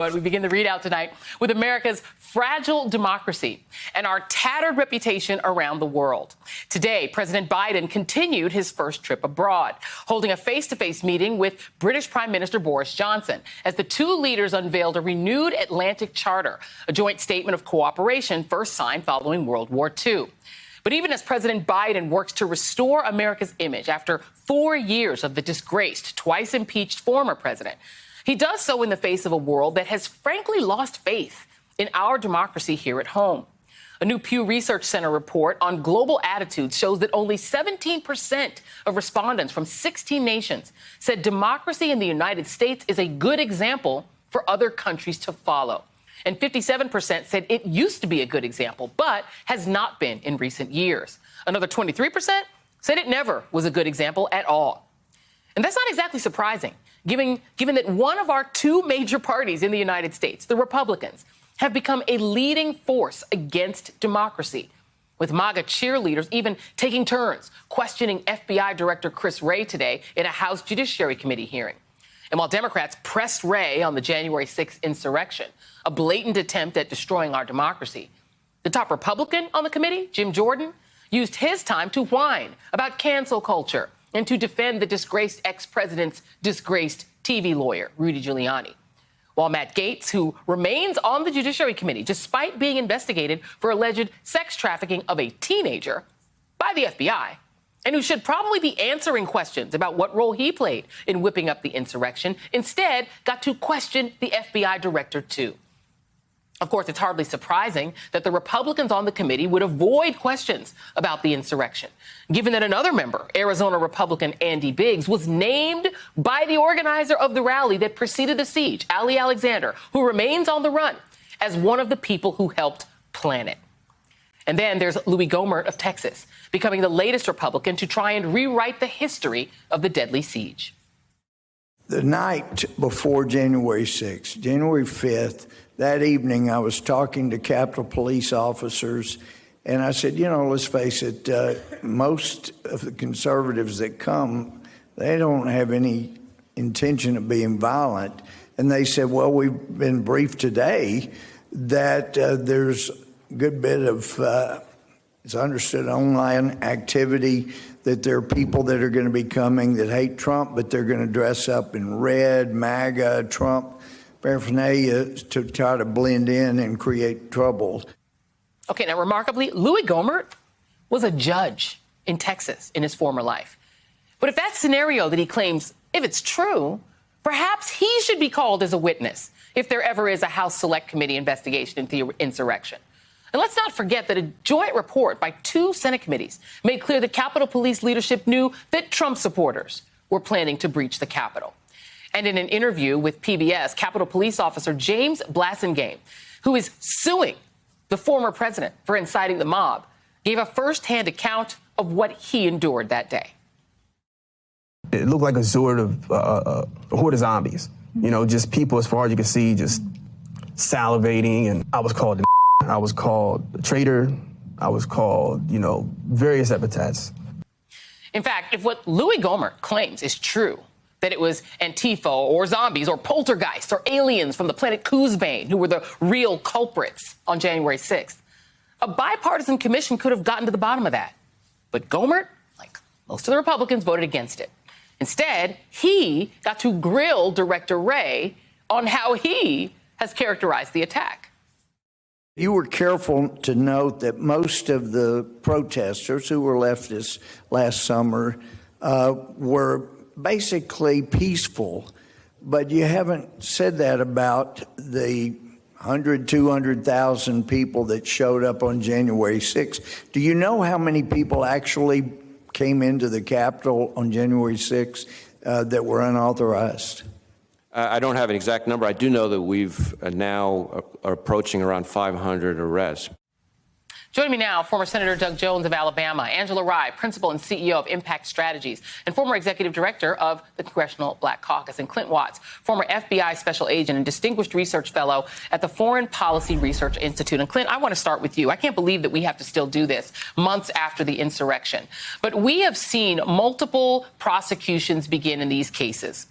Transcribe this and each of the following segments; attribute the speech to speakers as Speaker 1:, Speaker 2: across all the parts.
Speaker 1: But we begin the readout tonight with America's fragile democracy and our tattered reputation around the world. Today, President Biden continued his first trip abroad, holding a face-to-face meeting with British Prime Minister Boris Johnson as the two leaders unveiled a renewed Atlantic Charter, a joint statement of cooperation first signed following World War II. But even as President Biden works to restore America's image after 4 years of the disgraced, twice impeached former president, he does so in the face of a world that has frankly lost faith in our democracy here at home. A new Pew Research Center report on global attitudes shows that only 17% of respondents from 16 nations said democracy in the United States is a good example for other countries to follow. And 57% said it used to be a good example, but has not been in recent years. Another 23% said it never was a good example at all. And that's not exactly surprising, given that one of our two major parties in the United States, the Republicans, have become a leading force against democracy, with MAGA cheerleaders even taking turns questioning FBI Director Chris Wray today in a House Judiciary Committee hearing. And while Democrats pressed Wray on the January 6th insurrection, a blatant attempt at destroying our democracy, the top Republican on the committee, Jim Jordan, used his time to whine about cancel culture and to defend the disgraced ex-president's disgraced TV lawyer, Rudy Giuliani. While Matt Gaetz, who remains on the Judiciary Committee despite being investigated for alleged sex trafficking of a teenager by the FBI, and who should probably be answering questions about what role he played in whipping up the insurrection, instead got to question the FBI director, too. Of course, it's hardly surprising that the Republicans on the committee would avoid questions about the insurrection, given that another member, Arizona Republican Andy Biggs, was named by the organizer of the rally that preceded the siege, Ali Alexander, who remains on the run, as one of the people who helped plan it. And then there's Louis Gohmert of Texas, becoming the latest Republican to try and rewrite the history of the deadly siege.
Speaker 2: The night before January 6th, January 5th, that evening I was talking to Capitol Police officers, and I said, let's face it, most of the conservatives that come, they don't have any intention of being violent. And they said, well, we've been briefed today that there's a good bit of, it's understood, online activity, that there are people that are going to be coming that hate Trump, but they're going to dress up in red, MAGA, Trump paraphernalia to try to blend in and create trouble.
Speaker 1: Okay, now remarkably, Louis Gohmert was a judge in Texas in his former life. But if that scenario that he claims, if it's true, perhaps he should be called as a witness if there ever is a House Select Committee investigation into the insurrection. And let's not forget that a joint report by two Senate committees made clear that Capitol Police leadership knew that Trump supporters were planning to breach the Capitol. And in an interview with PBS, Capitol Police officer James Blasingame, who is suing the former president for inciting the mob, gave a firsthand account of what he endured that day.
Speaker 3: It looked like a sort of a horde of zombies, just people as far as you can see, just salivating. And I was called I was called a traitor. I was called, various epithets.
Speaker 1: In fact, if what Louis Gohmert claims is true, that it was Antifa or zombies or poltergeists or aliens from the planet Kuzbane who were the real culprits on January 6th, a bipartisan commission could have gotten to the bottom of that. But Gohmert, like most of the Republicans, voted against it. Instead, he got to grill Director Wray on how he has characterized the attack.
Speaker 2: You were careful to note that most of the protesters who were leftists last summer were basically peaceful, but you haven't said that about the 200,000 people that showed up on January 6th. Do you know how many people actually came into the Capitol on January 6th that were unauthorized?
Speaker 4: I don't have an exact number. I do know that we've now are approaching around 500 arrests.
Speaker 1: Joining me now, former Senator Doug Jones of Alabama, Angela Rye, principal and CEO of Impact Strategies, and former executive director of the Congressional Black Caucus, and Clint Watts, former FBI special agent and distinguished research fellow at the Foreign Policy Research Institute. And Clint, I want to start with you. I can't believe that we have to still do this months after the insurrection. But we have seen multiple prosecutions begin in these cases.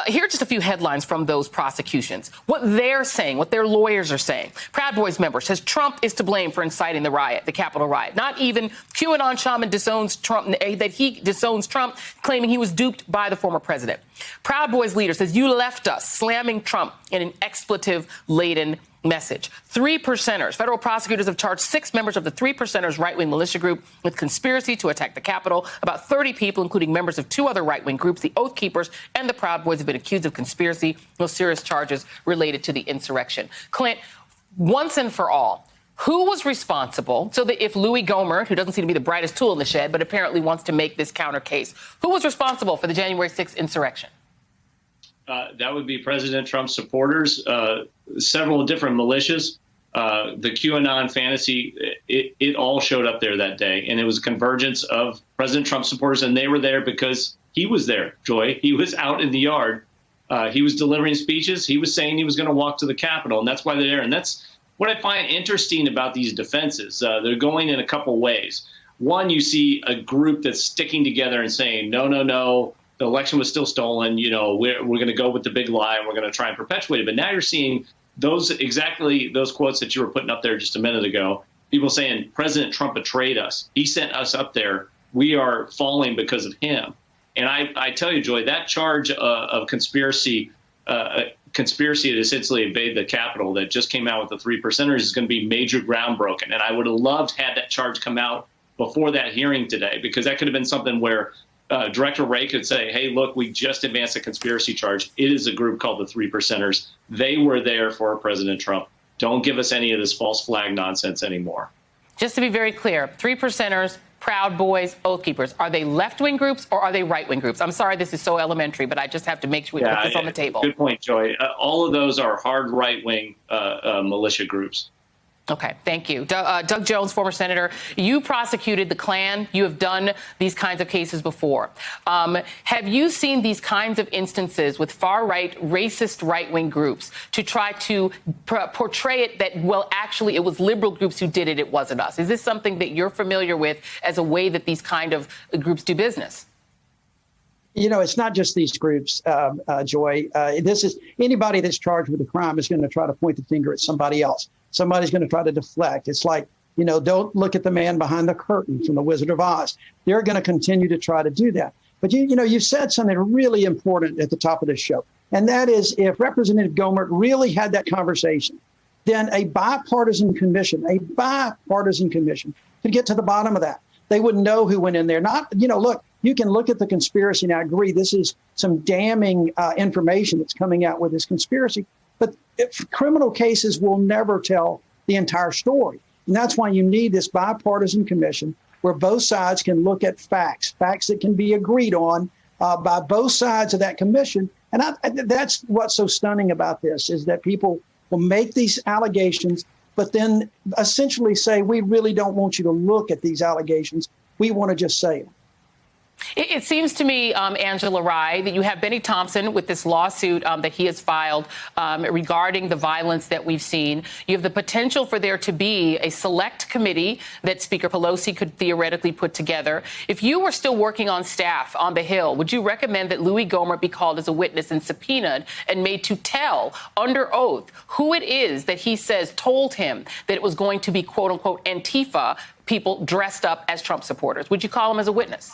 Speaker 1: Here are just a few headlines from those prosecutions. What they're saying, what their lawyers are saying. Proud Boys member says Trump is to blame for inciting the riot, the Capitol riot. Not even QAnon shaman disowns Trump, that he disowns Trump, claiming he was duped by the former president. Proud Boys leader says you left us, slamming Trump in an expletive-laden message. 3%ers. Federal prosecutors have charged 6 members of the 3%ers right-wing militia group with conspiracy to attack the Capitol. About 30 people, including members of 2 other right-wing groups, the Oath Keepers and the Proud Boys, have been accused of conspiracy. No serious charges related to the insurrection. Clint, once and for all, who was responsible? So that if Louis Gohmert, who doesn't seem to be the brightest tool in the shed, but apparently wants to make this counter case, who was responsible for the January 6th insurrection?
Speaker 5: That would be President Trump's supporters, several different militias, the QAnon fantasy. It all showed up there that day. And it was a convergence of President Trump supporters. And they were there because he was there, Joy. He was out in the yard. He was delivering speeches. He was saying he was going to walk to the Capitol. And that's why they're there. And that's what I find interesting about these defenses. They're going in a couple ways. One, you see a group that's sticking together and saying, no, no, no. The election was still stolen. You know, we're going to go with the big lie and we're going to try and perpetuate it. But now you're seeing exactly those quotes that you were putting up there just a minute ago. People saying President Trump betrayed us. He sent us up there. We are falling because of him. And I tell you, Joy, that charge of conspiracy to essentially invade the Capitol that just came out with the 3%ers is going to be major ground broken. And I would have loved had that charge come out before that hearing today, because that could have been something where Director Wray could say, hey, look, we just advanced a conspiracy charge. It is a group called the 3%ers. They were there for President Trump. Don't give us any of this false flag nonsense anymore.
Speaker 1: Just to be very clear, 3%ers, Proud Boys, Oath Keepers, are they left-wing groups or are they right-wing groups? I'm sorry this is so elementary, but I just have to make sure we put this on the table.
Speaker 5: Good point, Joy. All of those are hard right-wing militia groups.
Speaker 1: Okay, thank you. Doug Jones, former senator, you prosecuted the Klan. You have done these kinds of cases before. Have you seen these kinds of instances with far-right, racist right-wing groups to try to portray it that, well, actually, it was liberal groups who did it, it wasn't us? Is this something that you're familiar with as a way that these kind of groups do business?
Speaker 6: You know, it's not just these groups, Joy. This is anybody that's charged with a crime is going to try to point the finger at somebody else. Somebody's going to try to deflect. It's like, you know, don't look at the man behind the curtain from The Wizard of Oz. They're going to continue to try to do that. But, you know, you've said something really important at the top of this show. And that is, if Representative Gohmert really had that conversation, then a bipartisan commission could get to the bottom of that. They wouldn't know who went in there. Not, you know, look, you can look at the conspiracy, and I agree, this is some damning information that's coming out with this conspiracy. But criminal cases will never tell the entire story. And that's why you need this bipartisan commission where both sides can look at facts that can be agreed on by both sides of that commission. And that's what's so stunning about this, is that people will make these allegations, but then essentially say, we really don't want you to look at these allegations. We want to just say them.
Speaker 1: It seems to me, Angela Rye, that you have Benny Thompson with this lawsuit that he has filed regarding the violence that we've seen. You have the potential for there to be a select committee that Speaker Pelosi could theoretically put together. If you were still working on staff on the Hill, would you recommend that Louis Gohmert be called as a witness and subpoenaed and made to tell under oath who it is that he says told him that it was going to be, quote unquote, Antifa people dressed up as Trump supporters? Would you call him as a witness?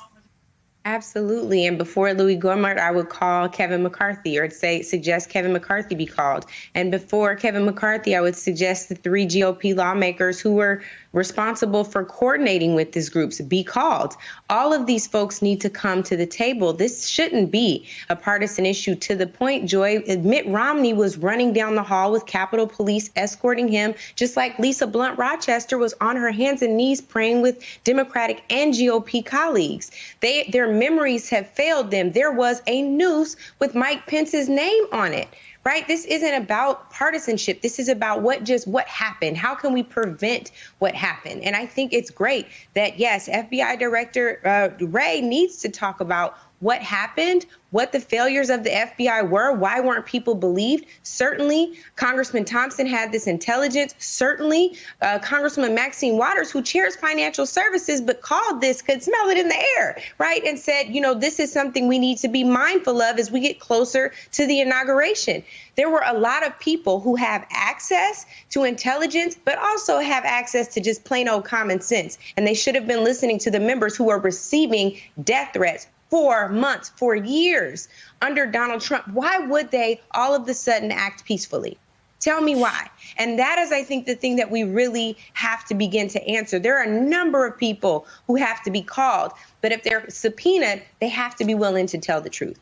Speaker 7: Absolutely. And before Louis Gohmert, I would call Kevin McCarthy, or suggest Kevin McCarthy be called. And before Kevin McCarthy, I would suggest the 3 GOP lawmakers who were responsible for coordinating with these groups be called. All of these folks need to come to the table. This shouldn't be a partisan issue. To the point, Joy, Mitt Romney was running down the hall with Capitol Police escorting him, just like Lisa Blunt Rochester was on her hands and knees praying with Democratic and GOP colleagues. Their memories have failed them. There was a noose with Mike Pence's name on it. Right? This isn't about partisanship. This is about what happened. How can we prevent what happened? And I think it's great that, yes, FBI Director Wray needs to talk about what happened, what the failures of the FBI were, why weren't people believed? Certainly, Congressman Thompson had this intelligence. Certainly, Congresswoman Maxine Waters, who chairs financial services, but called this, could smell it in the air, right? And said, this is something we need to be mindful of as we get closer to the inauguration. There were a lot of people who have access to intelligence, but also have access to just plain old common sense. And they should have been listening to the members who are receiving death threats for months, for years under Donald Trump. Why would they all of a sudden act peacefully? Tell me why. And that is, I think, the thing that we really have to begin to answer. There are a number of people who have to be called, but if they're subpoenaed, they have to be willing to tell the truth.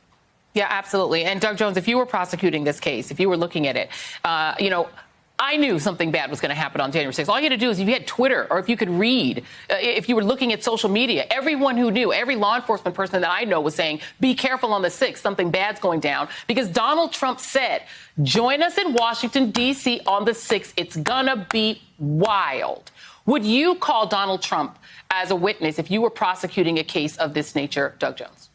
Speaker 1: Yeah, absolutely. And Doug Jones, if you were prosecuting this case, if you were looking at it, I knew something bad was going to happen on January 6th. All you had to do is if you had Twitter or if you could read, if you were looking at social media, everyone who knew, every law enforcement person that I know was saying, be careful on the 6th, something bad's going down. Because Donald Trump said, join us in Washington, D.C. on the 6th. It's going to be wild. Would you call Donald Trump as a witness if you were prosecuting a case of this nature, Doug Jones?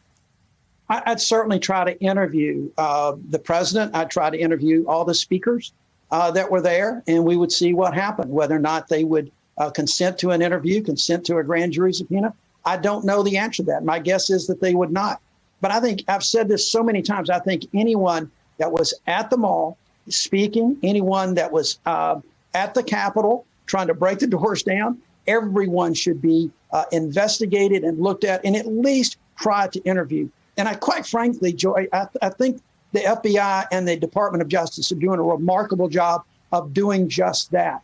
Speaker 6: I'd certainly try to interview the president. I'd try to interview all the speakers that were there, and we would see what happened, whether or not they would consent to an interview, consent to a grand jury subpoena. I don't know the answer to that. My guess is that they would not. But I think I've said this so many times. I think anyone that was at the mall speaking, anyone that was at the Capitol trying to break the doors down, everyone should be investigated and looked at and at least tried to interview. And I quite frankly, Joy, I think the FBI and the Department of Justice are doing a remarkable job of doing just that.